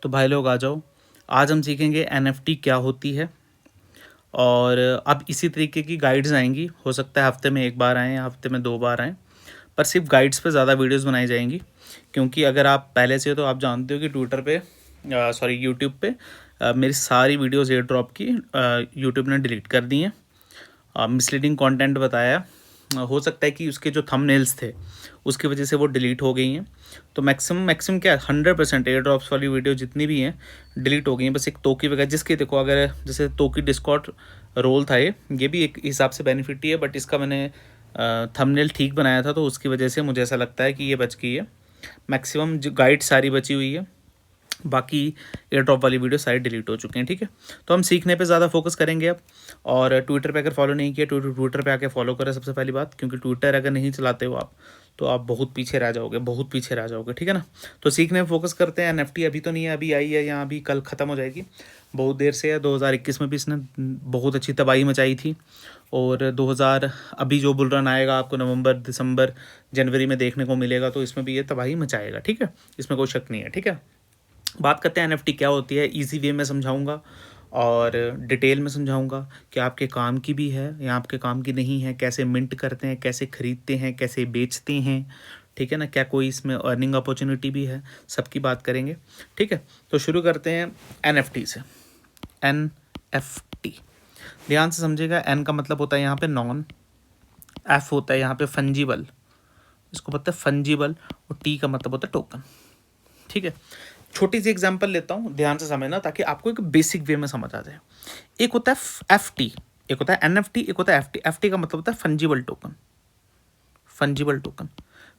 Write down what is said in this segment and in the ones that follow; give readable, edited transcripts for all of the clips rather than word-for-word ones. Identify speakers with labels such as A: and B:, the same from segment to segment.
A: तो भाई लोग आ जाओ, आज हम सीखेंगे NFT क्या होती है। और अब इसी तरीके की गाइड्स आएंगी, हो सकता है हफ्ते में एक बार आएँ या हफ्ते में 2 बार आएँ, पर सिर्फ गाइड्स पे ज़्यादा वीडियोस बनाई जाएंगी। क्योंकि अगर आप पहले से हो तो आप जानते हो कि ट्विटर पे सॉरी यूट्यूब पे मेरी सारी वीडियोस एयर ड्रॉप की यूट्यूब ने डिलीट कर दी हैं। मिसलीडिंग कंटेंट बताया, हो सकता है कि उसके जो थंबनेल्स थे उसकी वजह से वो डिलीट हो गई हैं। तो मैक्सिमम क्या 100% एयर ड्रॉप्स वाली वीडियो जितनी भी हैं डिलीट हो गई हैं। बस एक तोकी वगैरह, जिसके देखो अगर जैसे तोकी डिस्कॉर्ड रोल था, ये भी एक हिसाब से बेनिफिट ही है, बट इसका मैंने थंबनेल ठीक बनाया था तो उसकी वजह से मुझे ऐसा लगता है कि ये बच गई है। मैक्सिमम जो गाइड सारी बची हुई है, बाकी एयर ड्रॉप वाली वीडियो सारी डिलीट हो चुके हैं। ठीक है, तो हम सीखने पे ज़्यादा फोकस करेंगे अब। और ट्विटर पे अगर फॉलो नहीं किया, ट्विटर पे आके फॉलो करें सबसे पहली बात, क्योंकि ट्विटर अगर नहीं चलाते हो आप तो आप बहुत पीछे रह जाओगे, बहुत पीछे रह जाओगे। ठीक है ना, तो सीखने में फोकस करते हैं। NFT अभी तो नहीं है, अभी आई है यहाँ, अभी कल ख़त्म हो जाएगी, बहुत देर से है। 2021 में भी इसने बहुत अच्छी तबाही मचाई थी, और 2000 अभी जो बुल रन आएगा आपको नवंबर दिसंबर जनवरी में देखने को मिलेगा, तो इसमें भी ये तबाही मचाएगा। ठीक है, इसमें कोई शक नहीं है। ठीक है, बात करते हैं NFT क्या होती है। इजी वे में समझाऊंगा और डिटेल में समझाऊंगा कि आपके काम की भी है या आपके काम की नहीं है, कैसे मिंट करते हैं, कैसे ख़रीदते हैं, कैसे बेचते हैं। ठीक है ना, क्या कोई इसमें अर्निंग अपॉर्चुनिटी भी है, सबकी बात करेंगे। ठीक है, तो शुरू करते हैं NFT से। NFT ध्यान से समझिएगा। N का मतलब होता है यहाँ पे नॉन, F होता है यहाँ पे फंजीबल, इसको पता है फंजीबल, और T का मतलब होता है टोकन। ठीक है, छोटी सी एग्जांपल लेता हूँ, ध्यान से समझना ताकि आपको एक बेसिक वे में समझ आ जाए। एक होता है FT, एक होता है NFT, एक होता है FT। FT का मतलब होता है fungible token. Fungible token,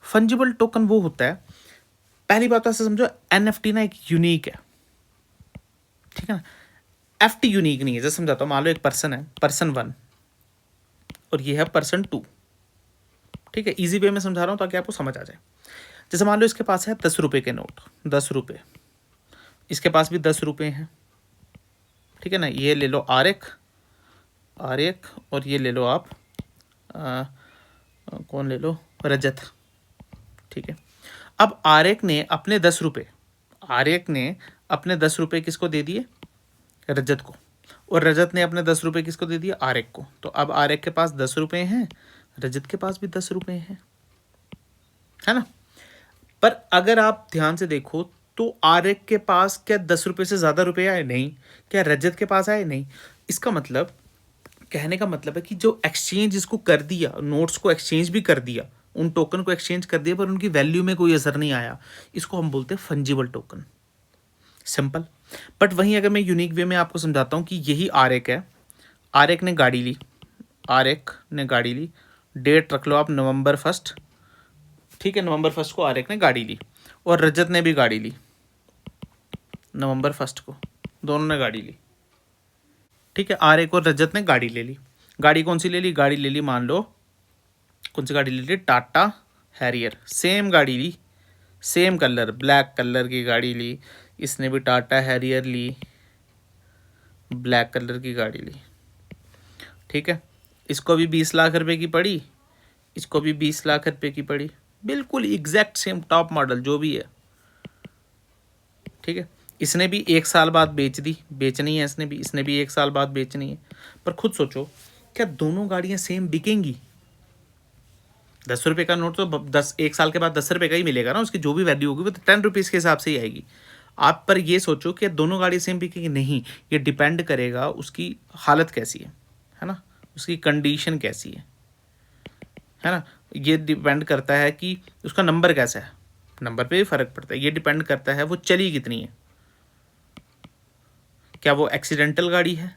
A: fungible token वो होता है, पहली बात तो ऐसे समझो, NFT ना एक यूनिक है। ठीक है ना, FT यूनिक नहीं है। जैसे समझाता हूँ, मान लो एक पर्सन है, पर्सन 1, और ये है पर्सन 2। ठीक है, इजी वे में समझा रहा हूँ ताकि आपको समझ आ जाए। जैसे मान लो इसके पास है 10 रुपये के नोट, 10 रुपये, इसके पास भी 10 रुपये हैं। ठीक है ना, ये ले लो आर एक, और ये ले लो आप कौन ले लो, रजत। ठीक है, अब आर1 ने अपने 10 रुपये, आर1 ने अपने 10 रुपये किसको दे दिए, रजत को, और रजत ने अपने 10 रुपये किसको दे दिए, आर1 को। तो अब आर1 के पास 10 रुपये हैं, रजत के पास भी 10 रुपये हैं, है ना। पर अगर आप ध्यान से देखो तो आर1 के पास क्या 10 रुपये से ज़्यादा रुपये आए, नहीं। क्या रजत के पास आए, नहीं। इसका मतलब, कहने का मतलब है कि जो एक्सचेंज इसको कर दिया, नोट्स को एक्सचेंज भी कर दिया, उन टोकन को एक्सचेंज कर दिया, पर उनकी वैल्यू में कोई असर नहीं आया। इसको हम बोलते हैं फंजिबल टोकन, सिंपल। बट वहीं अगर मैं यूनिक वे में आपको समझाता हूँ कि यही आर1 है, आर1 ने गाड़ी ली, आर1 ने गाड़ी ली, डेट रख लो आप November 1। ठीक है, November 1 को आर1 ने गाड़ी ली, और रजत ने भी गाड़ी ली November 1 को, दोनों ने गाड़ी ली। ठीक है, आर1 और रजत ने गाड़ी ले ली। गाड़ी कौन सी ले ली, गाड़ी ले ली, मान लो कौन सी गाड़ी ले ली, टाटा हैरियर। सेम गाड़ी ली, सेम कलर, ब्लैक कलर की गाड़ी ली। इसने भी टाटा हैरियर ली, ब्लैक कलर की गाड़ी ली। ठीक है, इसको भी 20 लाख रुपए की पड़ी, इसको भी 20 लाख रुपए की पड़ी, बिल्कुल एग्जैक्ट सेम टॉप मॉडल जो भी है। ठीक है, इसने भी 1 साल बाद बेच दी, बेचनी है इसने भी 1 साल बाद बेचनी है। पर खुद सोचो, क्या दोनों गाड़ियां सेम बिकेंगी? 10 रुपये का नोट तो 1 साल के बाद 10 रुपये का ही मिलेगा ना, उसकी जो भी वैल्यू होगी वो तो 10 रुपीज़ के हिसाब से ही आएगी। आप पर ये सोचो कि दोनों गाड़ी सेम बिकेगी, नहीं। ये डिपेंड करेगा उसकी हालत कैसी है ना, उसकी कंडीशन कैसी है ना। ये डिपेंड करता है कि उसका नंबर कैसा है, नंबर पे भी फ़र्क पड़ता है। ये डिपेंड करता है वो चली कितनी है, क्या वो एक्सीडेंटल गाड़ी है।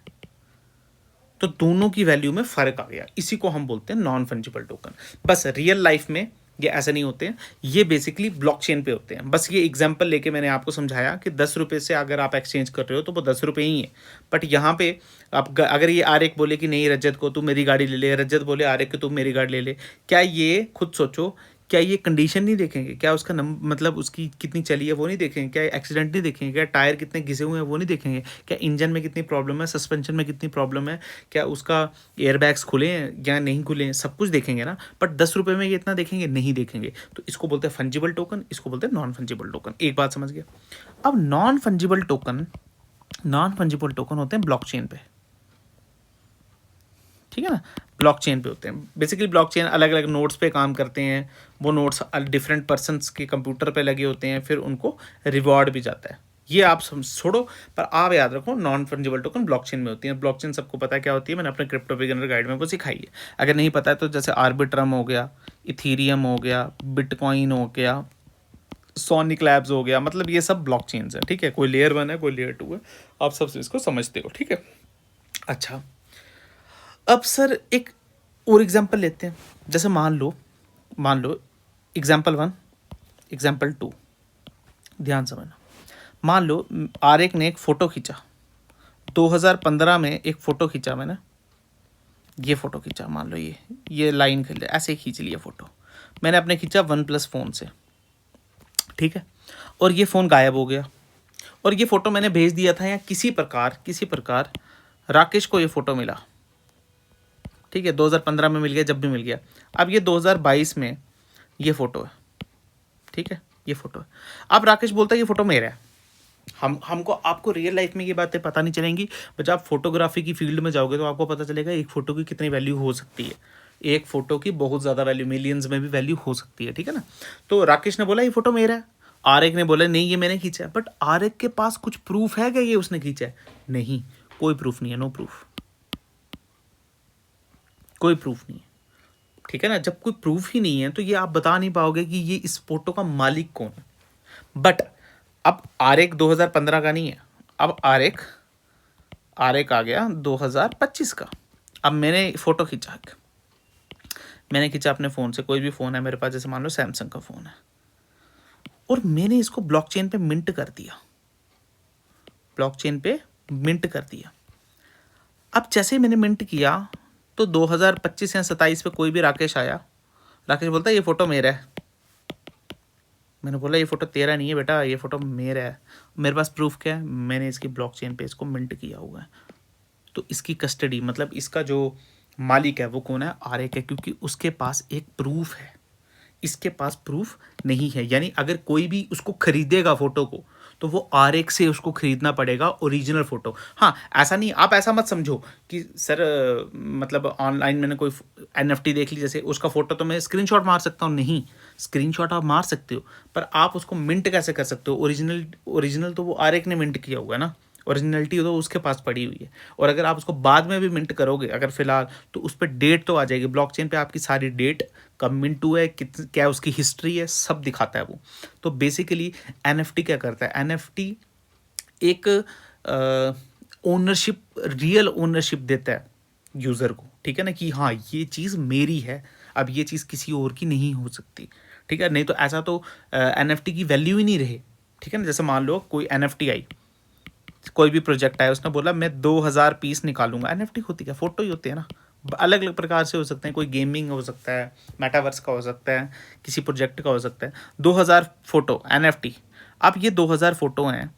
A: तो दोनों की वैल्यू में फ़र्क आ गया, इसी को हम बोलते हैं नॉन फंजिबल टोकन। बस रियल लाइफ में ये ऐसे नहीं होते हैं, ये बेसिकली ब्लॉकचेन पे होते हैं। बस ये एग्जांपल लेके मैंने आपको समझाया कि 10 रुपये से अगर आप एक्सचेंज कर रहे हो तो वो 10 रुपये ही है। बट यहाँ पे आप अगर ये आर1 बोले कि नहीं रजत को तू मेरी गाड़ी ले ले, रजत बोले आर1 को तू मेरी गाड़ी ले ले, क्या ये खुद सोचो, क्या ये कंडीशन नहीं देखेंगे? क्या उसका मतलब उसकी कितनी चली है वो नहीं देखेंगे? क्या एक्सीडेंट नहीं देखेंगे? क्या टायर कितने घिसे हुए हैं वो नहीं देखेंगे? क्या इंजन में कितनी प्रॉब्लम है, सस्पेंशन में कितनी प्रॉब्लम है, क्या उसका एयरबैग्स खुले हैं या नहीं खुले हैं, सब कुछ देखेंगे ना। बट 10 रुपये में ये इतना देखेंगे नहीं, देखेंगे। तो इसको बोलते हैं फंजिबल टोकन, इसको बोलते हैं नॉन फंजिबल टोकन। एक बात समझ गया। अब नॉन फंजिबल टोकन होते हैं ब्लॉकचेन पे, ठीक है ना, ब्लॉकचेन पे होते हैं। बेसिकली ब्लॉकचेन अलग अलग नोड्स पे काम करते हैं, वो नोड्स डिफरेंट पर्सन्स के कंप्यूटर पे लगे होते हैं, फिर उनको रिवॉर्ड भी जाता है। ये आप छोड़ो, पर आप याद रखो नॉन फंजिबल टोकन ब्लॉकचेन में होती है। ब्लॉकचेन सबको पता है क्या होती है, मैंने अपने क्रिप्टो बिगिनर गाइड में वो सिखाई है। अगर नहीं पता है तो जैसे आर्बिट्रम हो गया, इथीरियम हो गया, बिटकॉइन हो गया, सोनिक लैब्स हो गया, मतलब ये सब ब्लॉकचेन्स है, ठीक है। कोई लेयर 1 है, कोई लेयर 2 है, आप सब इसको समझते हो, ठीक है। अच्छा, अब सर एक और एग्जांपल लेते हैं। जैसे मान लो एग्जांपल 1, एग्जांपल 2, ध्यान समझना। मान लो आरेक ने एक फ़ोटो खींचा, 2015 में एक फ़ोटो खींचा मैंने, ये फ़ोटो खींचा, मान लो ये लाइन खेल ऐसे खींच लिया फ़ोटो मैंने अपने खींचा OnePlus फ़ोन से, ठीक है। और ये फ़ोन गायब हो गया, और ये फ़ोटो मैंने भेज दिया था, या किसी प्रकार राकेश को ये फ़ोटो मिला, ठीक है। 2015 में मिल गया, जब भी मिल गया। अब ये 2022 में ये फ़ोटो है, ठीक है, ये फ़ोटो है। अब राकेश बोलता है ये फ़ोटो मेरा है। हमको आपको रियल लाइफ में ये बातें पता नहीं चलेंगी, बट आप फोटोग्राफी की फील्ड में जाओगे तो आपको पता चलेगा एक फ़ोटो की कितनी वैल्यू हो सकती है। एक फ़ोटो की बहुत ज़्यादा वैल्यू, मिलियंस में भी वैल्यू हो सकती है, ठीक है ना। तो राकेश ने बोला ये फ़ोटो मेरा है, आरेक ने बोला नहीं ये मैंने खींचा है। बट आरेक के पास कुछ प्रूफ है क्या ये उसने खींचा है? नहीं, कोई प्रूफ नहीं है, नो प्रूफ, कोई प्रूफ नहीं है, ठीक है ना। जब कोई प्रूफ ही नहीं है तो ये आप बता नहीं पाओगे कि ये इस फोटो का मालिक कौन है। बट अब आरेक 2015 का नहीं है, अब आरेक आ गया 2025 का। अब मैंने फ़ोटो खींचा, अपने फ़ोन से, कोई भी फ़ोन है मेरे पास, जैसे मान लो सैमसंग का फ़ोन है, और मैंने इसको ब्लॉकचेन पे मिंट कर दिया, अब जैसे ही मैंने मिंट किया तो 2025 या 27 पे कोई भी राकेश आया, राकेश बोलता है ये फ़ोटो मेरा है। मैंने बोला ये फ़ोटो तेरा नहीं है बेटा, ये फ़ोटो मेरा है। मेरे पास प्रूफ क्या है, मैंने इसकी ब्लॉकचेन पे इसको मिंट किया हुआ है। तो इसकी कस्टडी, मतलब इसका जो मालिक है वो कौन है? आरेक है, क्योंकि उसके पास एक प्रूफ है, इसके पास प्रूफ नहीं है। यानी अगर कोई भी उसको खरीदेगा फ़ोटो को, तो वो आरेक से उसको खरीदना पड़ेगा ओरिजिनल फ़ोटो। हाँ, ऐसा नहीं, आप ऐसा मत समझो कि सर मतलब ऑनलाइन मैंने कोई NFT देख ली, जैसे उसका फ़ोटो तो मैं स्क्रीनशॉट मार सकता हूँ। नहीं, स्क्रीनशॉट आप मार सकते हो, पर आप उसको मिंट कैसे कर सकते हो? ओरिजिनल तो वो आरेक ने मिंट किया हुआ है ना, ओरिजिनलिटी तो उसके पास पड़ी हुई है। और अगर आप उसको बाद में भी मिंट करोगे अगर फ़िलहाल, तो उस पर डेट तो आ जाएगी ब्लॉकचेन पे, आपकी सारी डेट, कब मिंट हुआ है, क्या उसकी हिस्ट्री है, सब दिखाता है वो। तो बेसिकली NFT क्या करता है? NFT एक ओनरशिप, रियल ओनरशिप देता है यूज़र को, ठीक है ना, कि हाँ ये चीज़ मेरी है, अब ये चीज़ किसी और की नहीं हो सकती, ठीक है। नहीं तो ऐसा तो NFT की वैल्यू ही नहीं रहे, ठीक है ना। जैसे मान लो कोई NFT आई, कोई भी प्रोजेक्ट आया, उसने बोला मैं 2000 पीस निकालूंगा। NFT होती क्या? फोटो ही होती है ना, अलग अलग प्रकार से हो सकते हैं, कोई गेमिंग हो सकता है, मेटावर्स का हो सकता है, किसी प्रोजेक्ट का हो सकता है। 2000 फोटो NFT। अब ये 2000 फोटो हैं,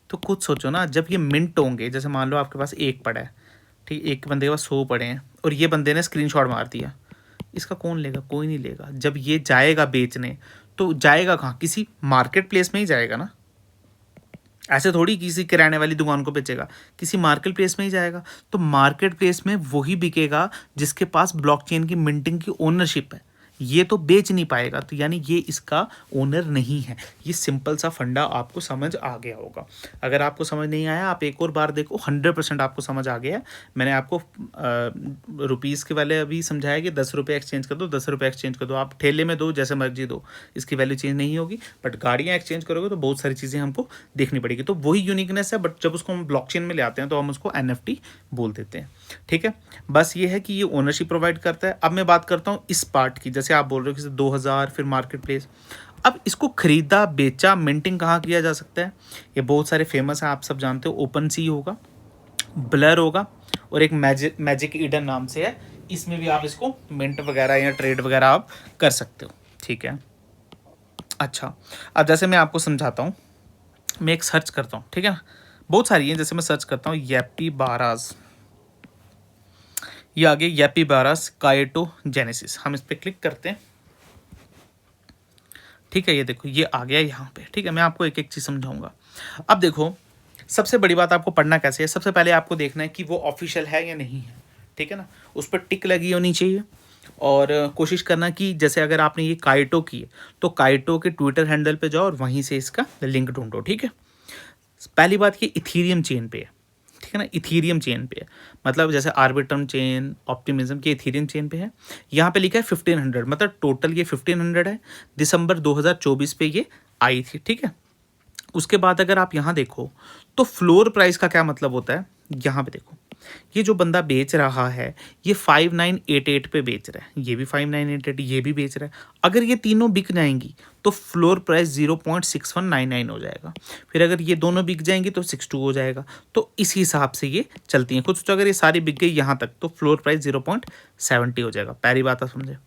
A: तो खुद सोचो ना, जब ये मिंट होंगे, जैसे मान लो आपके पास एक पड़ा है, ठीक, एक बंदे के पास 100 पड़े हैं, और ये बंदे ने स्क्रीनशॉट मार दिया, इसका कौन लेगा? कोई नहीं लेगा। जब ये जाएगा बेचने, तो जाएगा कहाँ? किसी मार्केट प्लेस में ही जाएगा ना, ऐसे थोड़ी किसी किराने वाली दुकान को बेचेगा, किसी मार्केट प्लेस में ही जाएगा। तो मार्केट प्लेस में वही बिकेगा जिसके पास ब्लॉकचेन की मिंटिंग की ओनरशिप है, ये तो बेच नहीं पाएगा, तो यानी ये इसका ओनर नहीं है। ये सिंपल सा फंडा आपको समझ आ गया होगा। अगर आपको समझ नहीं आया, आप एक और बार देखो, 100% आपको समझ आ गया है। मैंने आपको रुपीज़ के वाले अभी समझाया कि 10 रुपये एक्सचेंज कर दो, 10 रुपये एक्सचेंज कर दो, आप ठेले में दो, जैसे मर्जी दो, इसकी वैल्यू चेंज नहीं होगी। बट गाड़ियाँ एक्सचेंज करोगे तो बहुत सारी चीज़ें हमको देखनी पड़ेगी, तो वही यूनिकनेस है। बट जब उसको हम ब्लॉकचेन में ले आते हैं तो हम उसको NFT बोल देते हैं, ठीक है। बस ये है कि ये ओनरशिप प्रोवाइड करता है। अब मैं बात करता हूँ इस पार्ट की, जैसे आप बोल रहे हो कि 2000 फिर मार्केट प्लेस। अब इसको खरीदा, बेचा, मिंटिंग कहाँ किया जा सकता है? ये बहुत सारे फेमस हैं, आप सब जानते हो। ओपन सी होगा, ब्लर होगा, और एक मैजिक ईडन नाम से है, इसमें भी आप इसको मिंट वगैरह या ट्रेड वगैरह आप कर सकते हो, ठीक है। अच्छा, अब जैसे मैं आपको समझाता हूँ, मैं एक सर्च करता हूँ, ठीक है। बहुत सारी हैं, जैसे मैं सर्च करता हूँ येपी बाराज, ये आगे येपी बाराज काइटो जेनेसिस, हम इस पर क्लिक करते हैं, ठीक है। ये देखो ये आ गया यहाँ पे, ठीक है। मैं आपको एक एक चीज़ समझाऊंगा। अब देखो सबसे बड़ी बात आपको पढ़ना कैसे है, सबसे पहले आपको देखना है कि वो ऑफिशियल है या नहीं है, ठीक है ना। उस पर टिक लगी होनी चाहिए और कोशिश करना कि जैसे अगर आपने ये काइटो की है तो काइटो के ट्विटर हैंडल पे जाओ और वहीं से इसका लिंक ढूंढो, ठीक है। पहली बात ये इथीरियम चेन पे है, ठीक है ना। इथीरियम चेन पे है, मतलब जैसे आर्बिट्रम चेन, ऑप्टिमिज्म के इथीरियम चेन पे है। यहाँ पे लिखा है 1500, मतलब टोटल ये 1500 है। दिसंबर 2024 पे ये आई थी, ठीक है। उसके बाद अगर आप यहाँ देखो तो फ्लोर प्राइस का क्या मतलब होता है, यहाँ पे देखो ये जो बंदा बेच रहा है ये 5988 पे बेच रहा है, ये भी 5988, ये भी बेच रहा है। अगर ये तीनों बिक जाएंगी तो फ्लोर प्राइस 0.6199 हो जाएगा। फिर अगर ये दोनों बिक जाएंगी तो 62 हो जाएगा। तो इस हिसाब से ये चलती हैं। खुद सोचो अगर ये सारी बिक गई यहाँ तक तो फ्लोर प्राइस 0.70 हो जाएगा। पहली बात आप समझे।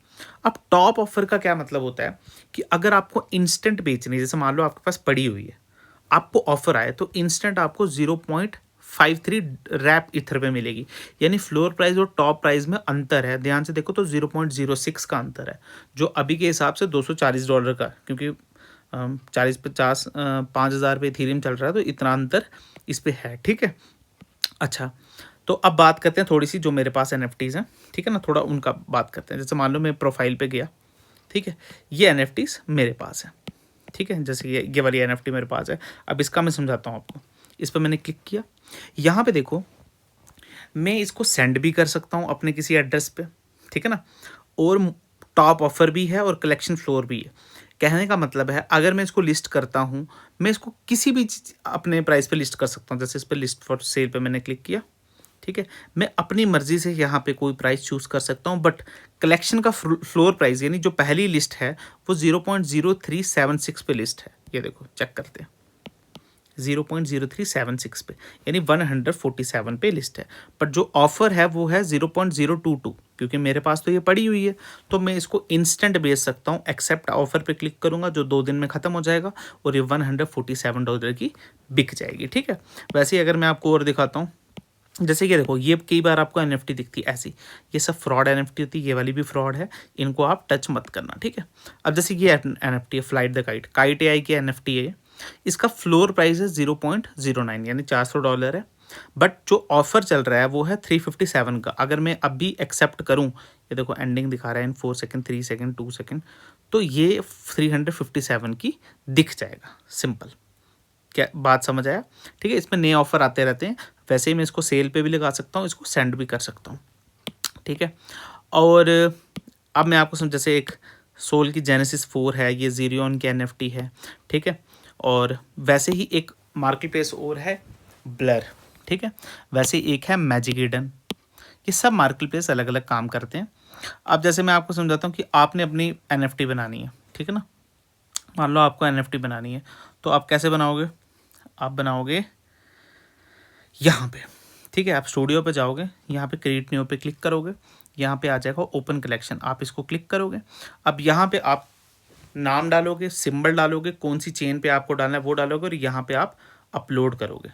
A: अब टॉप ऑफर का क्या मतलब होता है कि अगर आपको इंस्टेंट बेचनी है, जैसे मान लो आपके पास पड़ी हुई है, आपको ऑफर आए तो इंस्टेंट आपको 0.53 रैप इथर पे मिलेगी। यानी फ्लोर प्राइस और टॉप प्राइस में अंतर है, ध्यान से देखो तो 0.06 का अंतर है, जो अभी के हिसाब से $240 का, क्योंकि 5,000 पे इथेरियम चल रहा है तो इतना अंतर इस पे है, ठीक है। अच्छा, तो अब बात करते हैं थोड़ी सी जो मेरे पास NFTs हैं, ठीक है ना, थोड़ा उनका बात करते हैं। जैसे मान लो मैं प्रोफाइल पे गया, ठीक है, ये NFTs मेरे पास है, ठीक है। जैसे ये वाली NFT मेरे पास है। अब इसका मैं समझाता हूँ आपको। इस पर मैंने क्लिक किया, यहाँ पे देखो मैं इसको सेंड भी कर सकता हूँ अपने किसी एड्रेस पे, ठीक है ना। और टॉप ऑफर भी है और कलेक्शन फ्लोर भी है। कहने का मतलब है अगर मैं इसको लिस्ट करता हूँ, मैं इसको किसी भी अपने प्राइस पे लिस्ट कर सकता हूँ। जैसे इस पर लिस्ट फॉर सेल पे मैंने क्लिक किया, ठीक है। मैं अपनी मर्जी से यहाँ पे कोई प्राइस चूज़ कर सकता हूँ, बट कलेक्शन का फ्लोर प्राइस यानी जो पहली लिस्ट है वो 0.0376 पे लिस्ट है। ये देखो चेक करते हैं, 0.0376 पे, यानी 147 पे लिस्ट है। बट जो ऑफर है वो है 0.022, क्योंकि मेरे पास तो ये पड़ी हुई है तो मैं इसको इंस्टेंट बेच सकता हूँ। एक्सेप्ट ऑफर पे क्लिक करूंगा जो 2 दिन में ख़त्म हो जाएगा और ये $147 की बिक जाएगी, ठीक है। वैसे ही अगर मैं आपको और दिखाता हूँ, जैसे कि देखो ये कई बार आपको NFT दिखती है ऐसी, ये सब फ्रॉड NFT होती है, ये वाली भी फ्रॉड है, इनको आप टच मत करना, ठीक है। अब जैसे ये NFT है flight the kite, kite AI की NFT है। इसका फ्लोर प्राइस है 0.09 यानी $400 है। बट जो ऑफर चल रहा है वो है 357 का। अगर मैं अभी एक्सेप्ट करूं, ये देखो एंडिंग दिखा रहा है इन 4 सेकेंड, 3 सेकेंड, 2 सेकेंड, तो ये 357 की दिख जाएगा। सिंपल, क्या बात समझ आया, ठीक है। इसमें नए ऑफर आते रहते हैं। वैसे ही मैं इसको सेल पे भी लगा सकता हूँ, इसको सेंड भी कर सकता हूँ, ठीक है। और अब मैं आपको समझ, जैसे एक सोल की जेनेसिस 4 है, ये जीरियन की NFT है, ठीक है। और वैसे ही एक मार्केट प्लेस और है ब्लर, ठीक है। वैसे एक है मैजिक ईडन। ये सब मार्केट प्लेस अलग अलग काम करते हैं। अब जैसे मैं आपको समझाता हूँ कि आपने अपनी NFT बनानी है, ठीक है ना। मान लो आपको NFT बनानी है तो आप कैसे बनाओगे, आप बनाओगे यहाँ पे, ठीक है। आप स्टूडियो पे जाओगे, यहाँ पे क्रिएट न्यू पे क्लिक करोगे, यहाँ पे आ जाएगा ओपन कलेक्शन, आप इसको क्लिक करोगे। अब यहाँ पे आप नाम डालोगे, सिंबल डालोगे, कौन सी चेन पे आपको डालना है वो डालोगे और यहाँ पे आप अपलोड करोगे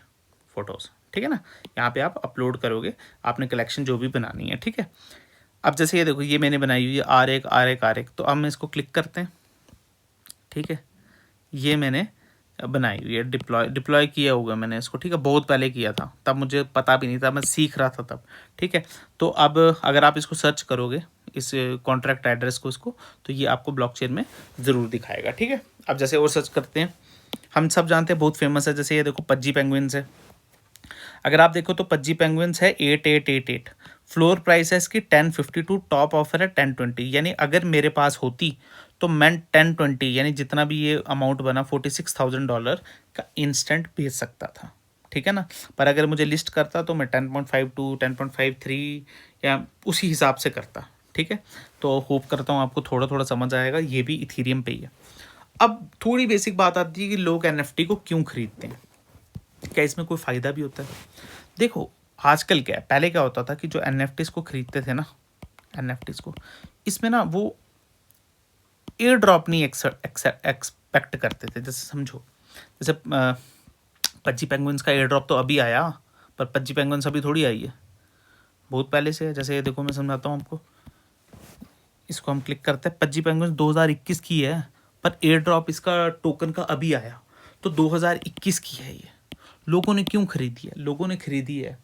A: फोटोज़, ठीक है ना। यहाँ पे आप अपलोड करोगे आपने कलेक्शन जो भी बनानी है, ठीक है। अब जैसे ये देखो ये मैंने बनाई हुई है R1 तो अब मैं इसको क्लिक करते हैं, ठीक है। ये मैंने बनाई हुई है, डिप्लॉय किया होगा मैंने इसको, ठीक है। बहुत पहले किया था, तब मुझे पता भी नहीं था, मैं सीख रहा था तब, ठीक है। तो अब अगर आप इसको सर्च करोगे इस कॉन्ट्रैक्ट एड्रेस को, इसको, तो ये आपको ब्लॉकचेन में ज़रूर दिखाएगा, ठीक है। अब जैसे और सर्च करते हैं, हम सब जानते हैं बहुत फेमस है, जैसे ये देखो पज्जी पेंगुइन्स है। अगर आप देखो तो पज्जी पेंगुइन्स है 8888, फ्लोर प्राइस है इसकी 1052, टॉप ऑफर है 1020। यानी अगर मेरे पास होती तो मैं 1020 यानी जितना भी ये अमाउंट बना $46,000 का इंस्टेंट भेज सकता था, ठीक है ना। पर अगर मुझे लिस्ट करता तो मैं 10.52, 10.53 या उसी हिसाब से करता, ठीक है। तो होप करता हूँ आपको थोड़ा थोड़ा समझ आएगा। ये भी इथीरियम पे ही है। अब थोड़ी बेसिक बात आती है कि लोग NFT को क्यों खरीदते हैं, क्या इसमें कोई फ़ायदा भी होता है। देखो आजकल क्या है, पहले क्या होता था कि जो NFTs को खरीदते थे ना, NFTs को, इसमें ना वो एयर ड्रॉप नहीं एक्सपेक्ट करते थे। जैसे समझो, जैसे पज्जी पेंगुइन्स का एयर ड्रॉप तो अभी आया, पर पज्जी पेंगुइन्स अभी थोड़ी आई है, बहुत पहले से है। जैसे ये देखो मैं समझाता हूँ आपको, इसको हम क्लिक करते हैं, पज्जी पेंगुइन्स 2021 की है, पर एयर ड्रॉप इसका टोकन का अभी आया, तो 2021 की है ये। लोगों ने क्यों खरीदी है? लोगों ने खरीदी है,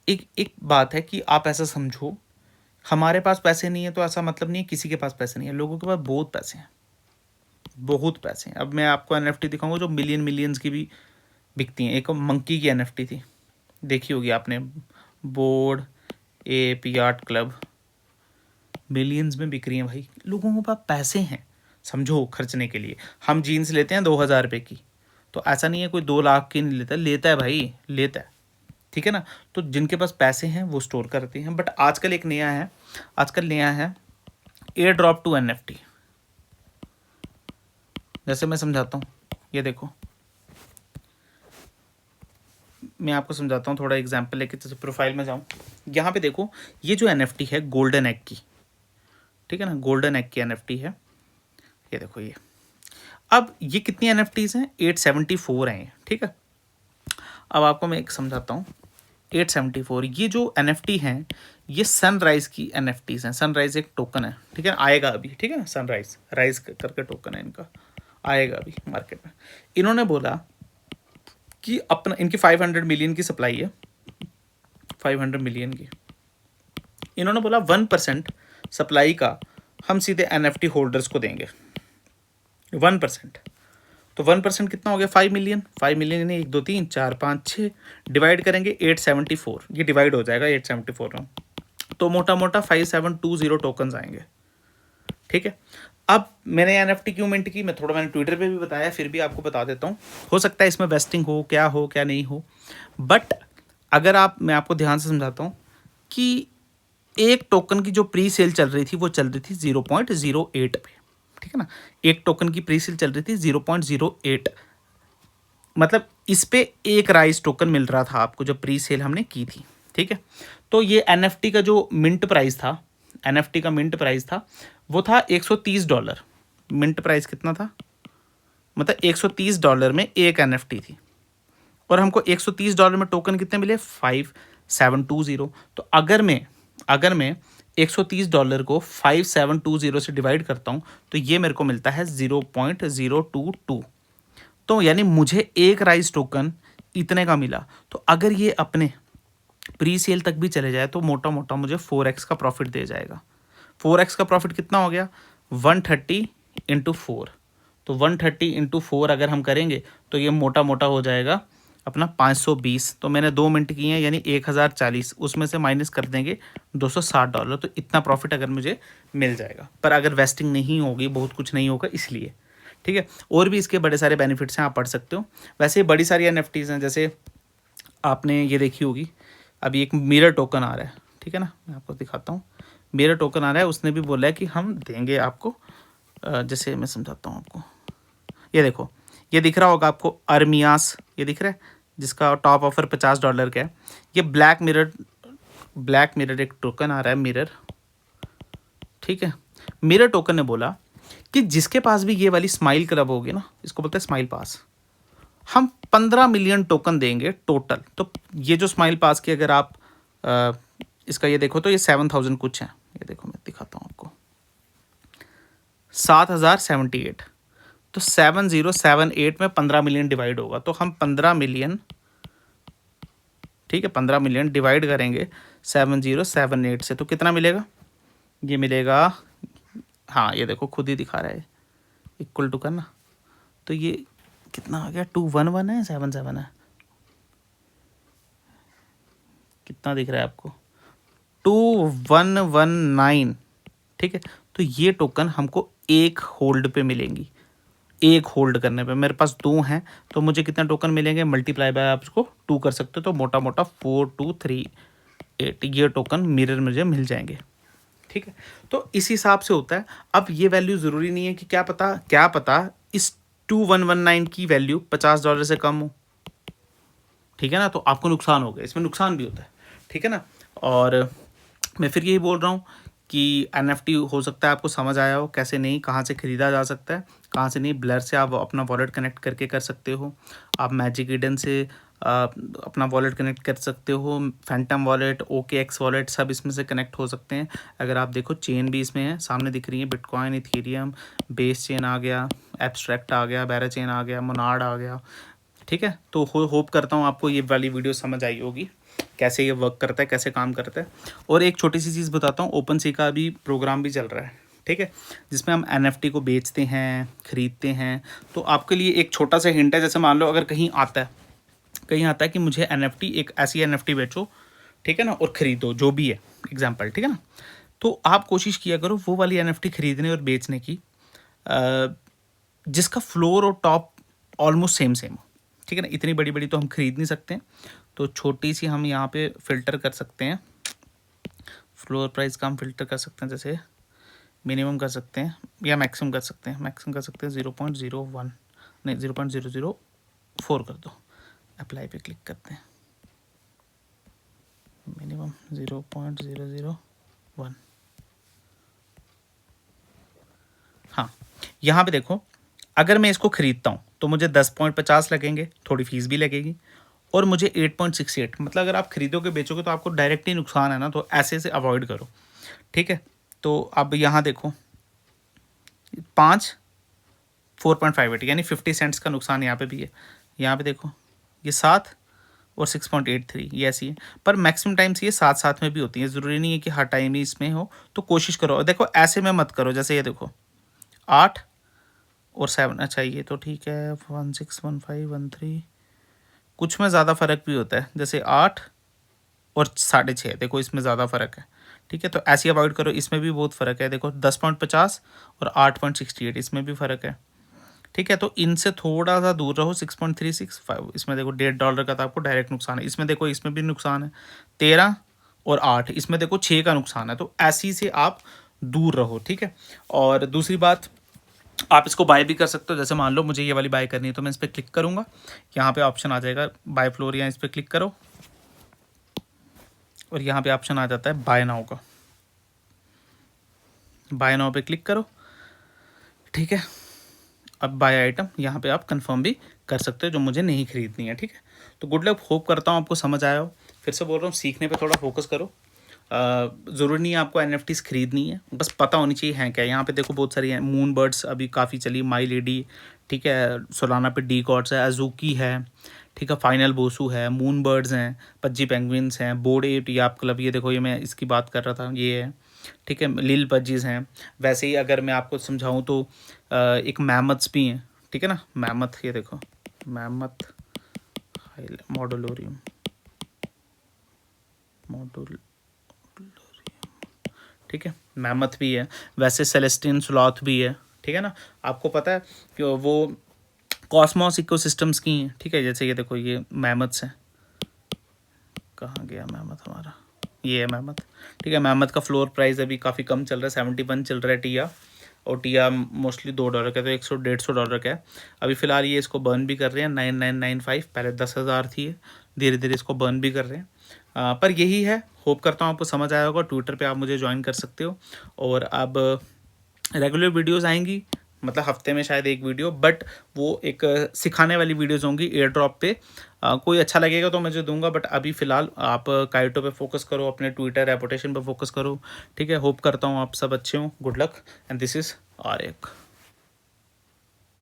A: एक एक बात है कि आप ऐसा समझो, हमारे पास पैसे नहीं है तो ऐसा मतलब नहीं है किसी के पास पैसे नहीं है, लोगों के पास बहुत पैसे हैं, बहुत पैसे हैं। अब मैं आपको एनएफटी दिखाऊंगा जो मिलियंस की भी बिकती हैं। एक मंकी की एनएफटी थी, देखी होगी आपने, बोर्ड ए आर्ट क्लब, मिलियंस में बिक रही हैं भाई। लोगों के पास पैसे हैं, समझो, खर्चने के लिए। हम जीन्स लेते हैं 2000 रुपये की, तो ऐसा नहीं है कोई 2 लाख की नहीं लेता, लेता है भाई, लेता है, ठीक है ना। तो जिनके पास पैसे हैं वो स्टोर करते हैं। बट आजकल एक नया है, आजकल नया है एयर ड्रॉप टू एनएफटी। जैसे मैं समझाता हूँ, ये देखो, मैं आपको समझाता हूँ थोड़ा एग्जांपल लेके। जैसे प्रोफाइल में जाऊँ, यहाँ पे देखो, ये जो एनएफटी है गोल्डन एग की, ठीक है ना, गोल्डन एग की एनएफटी है, ये देखो ये। अब ये कितनी एनएफटीज हैं? 874 हैं ये, ठीक है। अब आपको मैं एक समझाता हूँ, 874 ये जो एनएफटी हैं ये सनराइज की एनएफटीज हैं। सनराइज एक टोकन है, ठीक है, आएगा अभी, ठीक है ना, सनराइज राइज करके टोकन है इनका, आएगा अभी मार्केट में। इन्होंने बोला कि अपना, इनकी 500 मिलियन की सप्लाई है, 500 मिलियन की। इन्होंने बोला 1% सप्लाई का हम सीधे एनएफटी होल्डर्स को देंगे, 1%। तो 1% कितना हो गया? 5 मिलियन। 5 मिलियन यानी 1 2 3 4 5 6 डिवाइड करेंगे 874, ये डिवाइड हो जाएगा 874 में, तो मोटा मोटा 5720 टोकन्स आएंगे, ठीक है। अब मैंने एनएफटी क्यों मिंट की, मैंने ट्विटर पे भी बताया, फिर भी आपको बता देता हूँ। हो सकता है इसमें वेस्टिंग हो क्या नहीं हो, बट अगर मैं आपको ध्यान से समझाता हूँ कि एक टोकन की जो प्री सेल चल रही थी वो चल रही थी 0.08 पे, ठीक है ना। एक टोकन की प्री सेल चल रही थी 0.08, मतलब इस पे एक राइस टोकन मिल रहा था आपको जब प्री सेल हमने की थी, ठीक है। तो ये एनएफटी का जो मिंट प्राइस था, एनएफटी का मिंट प्राइस था वो था $130। मिंट प्राइस कितना था? मतलब $130 में एक एनएफटी थी, और हमको $130 में टोकन कितने मिले? 5720। तो अगर मैं $130 को 5720 से डिवाइड करता हूँ तो ये मेरे को मिलता है 0.022। तो यानी मुझे एक राइस टोकन इतने का मिला। तो अगर ये अपने प्री सेल तक भी चले जाए तो मोटा मोटा मुझे 4x का प्रॉफिट दे जाएगा। 4x का प्रॉफिट कितना हो गया? 130 इंटू 4। तो 130 इंटू 4 अगर हम करेंगे तो ये मोटा मोटा हो जाएगा अपना 520। तो मैंने 2 मिनट किए हैं, यानी 1040, उसमें से माइनस कर देंगे $260। तो इतना प्रॉफिट अगर मुझे मिल जाएगा। पर अगर वेस्टिंग नहीं होगी, बहुत कुछ नहीं होगा इसलिए, ठीक है। और भी इसके बड़े सारे बेनिफिट्स हैं, आप पढ़ सकते हो। वैसे बड़ी सारी एनएफटीज़ हैं, जैसे आपने ये देखी होगी, अभी एक मिरर टोकन आ रहा है, ठीक है ना, मैं आपको दिखाता हूँ। मिरर टोकन आ रहा है, उसने भी बोला है कि हम देंगे आपको, जैसे मैं समझाता हूँ आपको। ये देखो, ये दिख रहा होगा आपको, अर्मियास, ये दिख रहा है, जिसका टॉप ऑफर $50 का है। ये ब्लैक मिरर एक टोकन आ रहा है, मिरर, ठीक है। मिरर टोकन ने बोला कि जिसके पास भी ये वाली स्माइल क्लब होगी ना, इसको बोलते हैं स्माइल पास, हम 15 मिलियन टोकन देंगे टोटल। तो ये जो स्माइल पास की अगर आप इसका ये देखो तो ये 7000 कुछ है, ये देखो मैं दिखाता हूँ आपको, 7078। तो 7078 में 15 मिलियन डिवाइड होगा, तो हम 15 मिलियन, ठीक है, 15 मिलियन डिवाइड करेंगे 7078 से, तो कितना मिलेगा? ये मिलेगा, हाँ ये देखो खुद ही दिखा रहा है इक्वल टू करना, तो ये कितना आ गया? 211 है, 77 है, कितना दिख रहा है आपको? 2119, ठीक है। तो ये टोकन हमको एक होल्ड पे मिलेंगी, एक होल्ड करने पे। मेरे पास 2 हैं तो मुझे कितने टोकन मिलेंगे? मल्टीप्लाई बाय आप इसको 2 कर सकते हो, तो मोटा मोटा 4238 ये टोकन मिरर मुझे मिल जाएंगे, ठीक है। तो इस हिसाब से होता है। अब ये वैल्यू ज़रूरी नहीं है कि क्या पता इस 2119 की वैल्यू $50 से कम हो, ठीक है ना, तो आपको नुकसान हो गया, इसमें नुकसान भी होता है, ठीक है ना। और मैं फिर यही बोल रहा हूँ कि एनएफटी हो सकता है आपको समझ आया हो, कैसे नहीं, कहाँ से ख़रीदा जा सकता है, कहाँ से नहीं। ब्लर से आप अपना वॉलेट कनेक्ट करके कर सकते हो, आप मैजिक ईडन से अपना वॉलेट कनेक्ट कर सकते हो, फैंटम वॉलेट, OKX वॉलेट सब इसमें से कनेक्ट हो सकते हैं। अगर आप देखो चेन भी इसमें है, सामने दिख रही है, बिटकॉइन, इथेरियम, बेस चेन आ गया, एब्स्ट्रैक्ट आ गया, बैरा चेन आ गया, मोनार्ड आ गया। ठीक है, तो होप करता हूँ आपको ये वाली वीडियो समझ आई होगी, कैसे ये वर्क करता है, कैसे काम करता है। और एक छोटी सी चीज़ बताता हूँ, ओपन सी का अभी प्रोग्राम भी चल रहा है, ठीक है, जिसमें हम NFT को बेचते हैं, ख़रीदते हैं। तो आपके लिए एक छोटा सा हिंट है, जैसे मान लो अगर कहीं आता है कि मुझे NFT, एक ऐसी NFT बेचो, ठीक है ना, और ख़रीदो, जो भी है एग्जाम्पल, ठीक है ना, तो आप कोशिश किया करो वो वाली NFT ख़रीदने और बेचने की जिसका फ्लोर और टॉप ऑलमोस्ट सेम हो, ठीक है ना। इतनी बड़ी बड़ी तो हम ख़रीद नहीं सकते हैं, तो छोटी सी हम यहाँ पे फ़िल्टर कर सकते हैं, फ्लोर प्राइस का हम फ़िल्टर कर सकते हैं, जैसे मिनिमम कर सकते हैं या मैक्सिमम कर सकते हैं, 0.01 नहीं 0.004 कर दो, अप्लाई पे क्लिक करते हैं, मिनिमम 0.001। हाँ, यहाँ पे देखो, अगर मैं इसको ख़रीदता हूँ तो मुझे 10.50 लगेंगे, थोड़ी फीस भी लगेगी, और मुझे 8.68, मतलब अगर आप खरीदोगे बेचोगे तो आपको डायरेक्ट ही नुकसान है ना, तो ऐसे अवॉइड करो, ठीक है। तो अब यहाँ देखो 4.58 यानी 50 सेंट्स का नुकसान यहाँ पे भी है। यहाँ पे देखो ये 7 और 6.83 ये ऐसी है, पर मैक्सिमम टाइम्स ये साथ साथ में भी होती है, ज़रूरी नहीं है कि हर टाइम ही इसमें हो, तो कोशिश करो। देखो ऐसे में मत करो, जैसे ये देखो 8 और 7, अच्छा ये तो ठीक है, 161513, कुछ में ज़्यादा फ़र्क भी होता है, जैसे 8 और 6.5, देखो इसमें ज़्यादा फ़र्क है, ठीक है, तो ऐसे अवॉइड करो। इसमें भी बहुत फ़र्क है, देखो 10.50 और 8.68, इसमें भी फ़र्क है, ठीक है, तो इनसे थोड़ा सा दूर रहो। 6.365, इसमें देखो $1.5 का तो आपको डायरेक्ट नुकसान है, इसमें देखो इसमें भी नुकसान है, 13 और 8, इसमें देखो 6 का नुकसान है, तो ऐसी से आप दूर रहो, ठीक है। और दूसरी बात, आप इसको बाय भी कर सकते हो, जैसे मान लो मुझे ये वाली बाय करनी है, तो मैं इस पर क्लिक करूँगा, यहाँ पे ऑप्शन आ जाएगा बाय फ्लोर, यहाँ इस पर क्लिक करो और यहाँ पे ऑप्शन आ जाता है बाय नाउ का, बाय नाउ पे क्लिक करो, ठीक है। अब बाय आइटम यहाँ पे आप कंफर्म भी कर सकते हो, जो मुझे नहीं खरीदनी है, ठीक है। तो गुड लक, होप करता हूँ आपको समझ आया हो। फिर से बोल रहा हूँ, सीखने पे थोड़ा फोकस करो, ज़रूरी नहीं है आपको NFTs खरीदनी है, बस पता होनी चाहिए हैं क्या। यहाँ पे देखो बहुत सारी हैं, मून बर्ड्स अभी काफ़ी चली, माई लेडी, ठीक है, सोलाना पे डी कॉर्ड्स है, अजूकी है, ठीक है, फाइनल बोसू है, मून बर्ड्स हैं, पज्जी पेंगुइन्स हैं, बोर्ड 8 याप क्लब, ये देखो ये मैं इसकी बात कर रहा था, ये है, ठीक है, लिल पज्जीज हैं। वैसे ही अगर मैं आपको समझाऊँ तो एक मैमथ्स भी हैं, ठीक है ना, मैमथ, ये देखो मैमथ मॉडुलोरियम, ठीक है, मैमथ भी है। वैसे सेलेस्टिन स्लॉथ भी है, ठीक है ना। आपको पता है कि वो कॉस्मोस इकोसिस्टम्स की हैं, ठीक है, जैसे ये देखो ये मैमथ्स हैं, कहाँ गया मैमथ हमारा, ये है मैमथ, ठीक है। मैमथ का फ्लोर प्राइस अभी काफ़ी कम चल रहा है, 71 चल रहा है टिया, और टिया मोस्टली $2 का, तो 100-150 का है अभी फ़िलहाल। ये इसको बर्न भी कर रहे हैं, 9995, पहले 10,000 थी, धीरे धीरे इसको बर्न भी कर रहे हैं। पर यही है, होप करता हूँ आपको समझ आया होगा। ट्विटर पे आप मुझे ज्वाइन कर सकते हो, और अब रेगुलर वीडियोस आएंगी, मतलब हफ्ते में शायद एक वीडियो, बट वो एक सिखाने वाली वीडियोस होंगी एयर ड्रॉप पे। कोई अच्छा लगेगा तो मैं जो दूंगा, बट अभी फ़िलहाल आप काइटो पे फोकस करो, अपने ट्विटर रेपुटेशन पे फोकस करो, ठीक है। होप करता हूँ आप सब अच्छे हो। Good luck, and this is Aryak.